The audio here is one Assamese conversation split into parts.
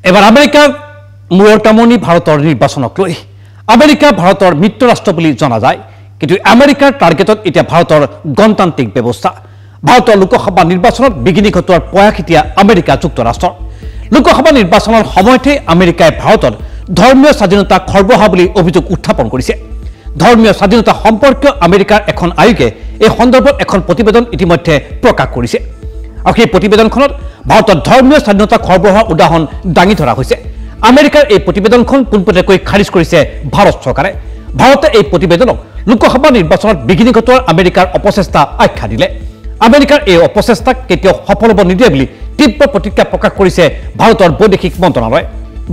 এবাৰ আমেৰিকাৰ মূৰৰ টামনি ভাৰতৰ নিৰ্বাচনক লৈ আমেৰিকা ভাৰতৰ মিত্ৰ ৰাষ্ট্ৰ বুলি জনা যায়, কিন্তু আমেৰিকাৰ টাৰ্গেটত এতিয়া ভাৰতৰ গণতান্ত্ৰিক ব্যৱস্থা। ভাৰতৰ লোকসভা নিৰ্বাচনত বিঘিনি ঘটোৱাৰ প্ৰয়াস এতিয়া আমেৰিকা যুক্তৰাষ্ট্ৰৰ। লোকসভা নিৰ্বাচনৰ সময়তে আমেৰিকাই ভাৰতত ধৰ্মীয় স্বাধীনতা খৰ্বহা বুলি অভিযোগ উত্থাপন কৰিছে। ধৰ্মীয় স্বাধীনতা সম্পৰ্কীয় আমেৰিকাৰ এখন আয়োগে এই সন্দৰ্ভত এখন প্ৰতিবেদন ইতিমধ্যে প্ৰকাশ কৰিছে। আৰু সেই প্ৰতিবেদনখনত ভাৰতৰ ধৰ্মীয় স্বাধীনতা খৰ্বহা উদাহৰণ দাঙি ধৰা হৈছে। আমেৰিকাৰ এই প্ৰতিবেদনখন পোনপটীয়াকৈ খাৰিজ কৰিছে ভাৰত চৰকাৰে। ভাৰতে এই প্ৰতিবেদনক লোকসভা নিৰ্বাচনত বিঘিনি ঘটোৱাৰ আমেৰিকাৰ অপচেষ্টা আখ্যা দিলে। আমেৰিকাৰ এই অপচেষ্টাক কেতিয়াও সফল হ'ব নিদিয়ে বুলি তীব্ৰ প্ৰতিক্ৰিয়া প্ৰকাশ কৰিছে ভাৰতৰ বৈদেশিক মন্ত্ৰণালয়।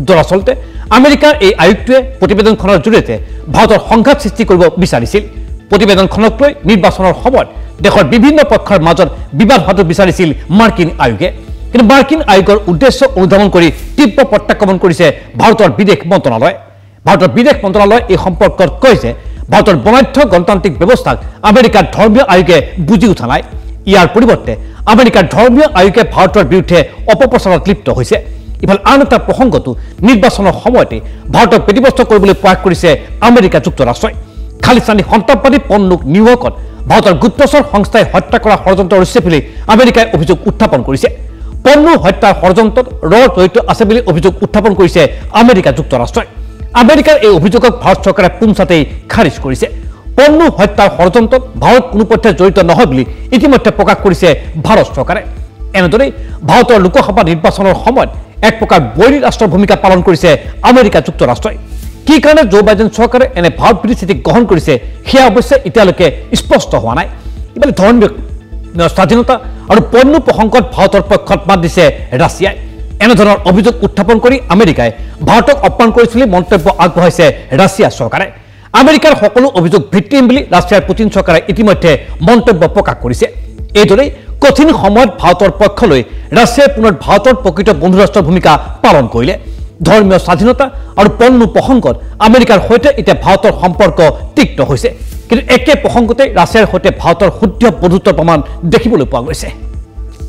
দৰাচলতে আমেৰিকাৰ এই আয়োগটোৱে প্ৰতিবেদনখনৰ জৰিয়তে ভাৰতৰ সংঘাত সৃষ্টি কৰিব বিচাৰিছিল। প্ৰতিবেদনখনক লৈ নিৰ্বাচনৰ সময়ত দেশৰ বিভিন্ন পক্ষৰ মাজত বিবাদ হোৱাটো বিচাৰিছিল মাৰ্কিন আয়োগে। কিন্তু মাৰ্কিন আয়োগৰ উদ্দেশ্য অনুধাৱন কৰি তীব্ৰ প্ৰত্যাক্ৰমণ কৰিছে ভাৰতৰ বিদেশ মন্ত্ৰণালয়। ভাৰতৰ বিদেশ মন্ত্ৰণালয়ে এই সম্পৰ্কত কয় যে ভাৰতৰ বৰ্ণাঢ্য গণতান্ত্ৰিক ব্যৱস্থাক আমেৰিকাৰ ধৰ্মীয় আয়োগে বুজি উঠা নাই। ইয়াৰ পৰিৱৰ্তে আমেৰিকাৰ ধৰ্মীয় আয়োগে ভাৰতৰ বিৰুদ্ধে অপপ্ৰচাৰত লিপ্ত হৈছে। ইফালে আন এটা প্ৰসংগতো নিৰ্বাচনৰ সময়তে ভাৰতক ব্যতিব্যস্ত কৰিবলৈ প্ৰয়াস কৰিছে আমেৰিকা যুক্তৰাষ্ট্ৰই। খালিস্তানী সন্ত্ৰাসবাদী পন্নুক নিউয়ৰ্কত ভাৰতৰ গুপ্তচৰ সংস্থাই হত্যা কৰা ষড়যন্ত্ৰ ৰচিছে বুলি আমেৰিকাই অভিযোগ উত্থাপন কৰিছে। পন্নু হত্যাৰ ষড়যন্ত্ৰত জড়িত আছে বুলি অভিযোগ উত্থাপন কৰিছে আমেৰিকা যুক্তৰাষ্ট্ৰই। আমেৰিকাৰ এই অভিযোগক ভাৰত চৰকাৰে পোনছাতেই খাৰিজ কৰিছে। পন্নু হত্যাৰ ষড়যন্ত্ৰত ভাৰত কোনোপধ্যে জড়িত নহয় বুলি ইতিমধ্যে প্ৰকাশ কৰিছে ভাৰত চৰকাৰে। এনেদৰেই ভাৰতৰ লোকসভা নিৰ্বাচনৰ সময়ত এক প্ৰকাৰ বৈৰী ৰাষ্ট্ৰৰ ভূমিকা পালন কৰিছে আমেৰিকা যুক্তৰাষ্ট্ৰই। কি কাৰণে জো বাইডেন চৰকাৰে এনে ভাৰতবিৰোধী স্থিতি গ্ৰহণ কৰিছে সেয়া অৱশ্যে এতিয়ালৈকে স্পষ্ট হোৱা নাই। ইফালে ধৰ্মীয় স্বাধীনতা আৰু পন্নু প্ৰসংগত ভাৰতৰ পক্ষত মাত দিছে ৰাছিয়াই। এনেধৰণৰ অভিযোগ উত্থাপন কৰি আমেৰিকাই ভাৰতক অপমান কৰিছিল বুলি মন্তব্য আগবঢ়াইছে ৰাছিয়া চৰকাৰে। আমেৰিকাৰ সকলো অভিযোগ ভিত্তিহীন বুলি ৰাছিয়াৰ পুটিন চৰকাৰে ইতিমধ্যে মন্তব্য প্ৰকাশ কৰিছে। এইদৰেই কঠিন সময়ত ভাৰতৰ পক্ষলৈ ৰাছিয়াই পুনৰ ভাৰতৰ প্ৰকৃত বন্ধু ৰাষ্ট্ৰৰ ভূমিকা পালন কৰিলে। ধৰ্মীয় স্বাধীনতা আৰু পন্নু প্ৰসংগত আমেৰিকাৰ সৈতে এতিয়া ভাৰতৰ সম্পৰ্ক তিক্ত হৈছে, কিন্তু একে প্ৰসংগতে ৰাছিয়াৰ সৈতে ভাৰতৰ শুদ্ধ বন্ধুত্বৰ প্ৰমাণ দেখিবলৈ পোৱা গৈছে।